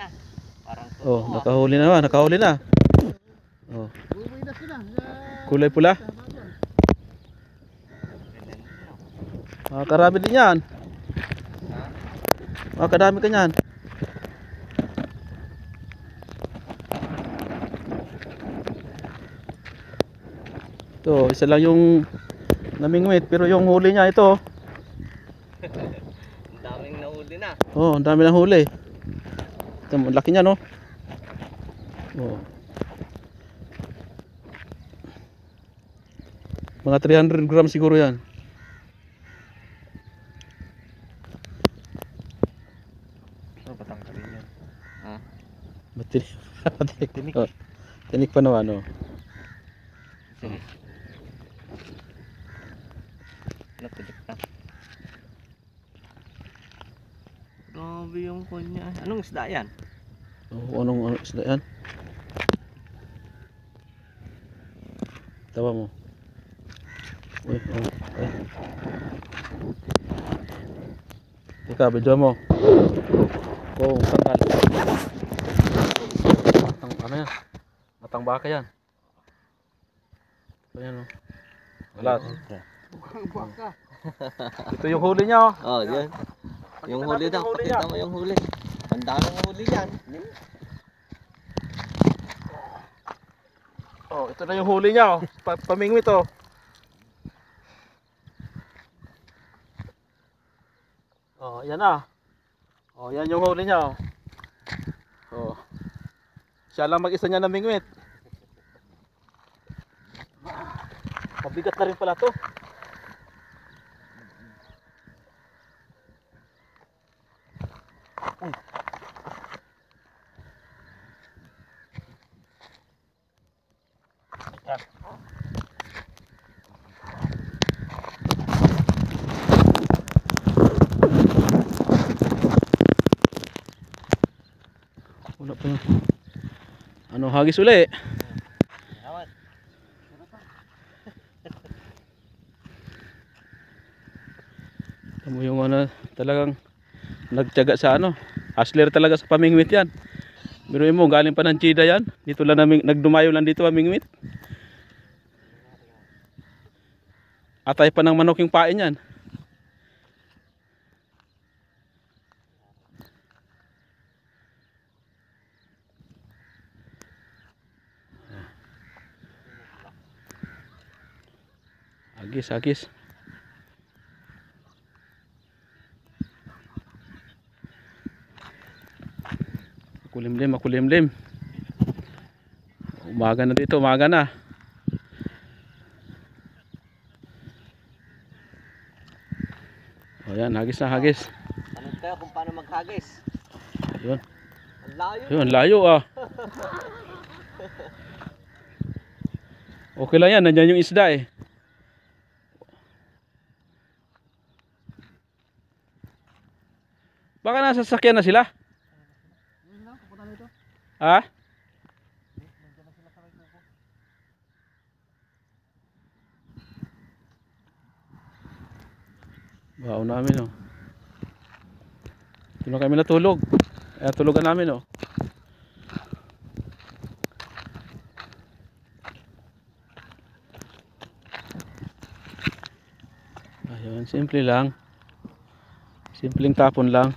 na. Parang Oh, nakahuli na, nakahuli na. Oh. Kulay pula. Karami din yan. Kadami ka yan. Ito, isa lang yung namingwit, pero yung huli niya ito. Ang daming nahuli na. Oh, ang dami ng huli. Ito, ang laki niya, no? Oh. Mga 300 grams siguro yan. Oh, patang ka rin yan. Ha? Tinik. Oh, tinik pa naman, oh. Sige. Napilik na. Grabe yung kanya. Anong isda yan? Oh, anong isda yan? Tawa mo. Uy, oh. Ika, video mo. Oh, tanggal. Ano yan? Matang baka yan. Ayan, oh. Wala. Baka. Ito yung huli niya, oh. Oh, yan. Yung huli daw. Pakita mo yung huli. Ang daming huli yan. Oh, ito na yung huli niya, oh. Pamingwit, oh. Oh, yan na. Oh, yan yung huli niya, oh. Oh. Siya lang mag-isa niya namingwit. Mabigat na rin pala to. Uy. Yan. Wala pa yun. Ano, hagis uli. Mo yung ano, talagang nagtiyaga sa ano, hustler talaga sa pamingwit yan. Biruin mo, galing pa ng Chida yan. Dito lang nagdumayo lang dito pamingwit. Atay pa ng manok yung pain yan. Agis. Makulimlim. Umaga na dito, umaga na. O yan, hagis. Tanong tayo kung paano maghagis. Yun. Ang layo. Yun, layo, ah. Okay lang yan, nandyan yung isda, eh. Baka nasa sasakyan na sila. Ha? Wow namin, oh. Dito na kami natulog. Tulugan namin, oh. Ayun, simple lang. Simpleng tapon lang.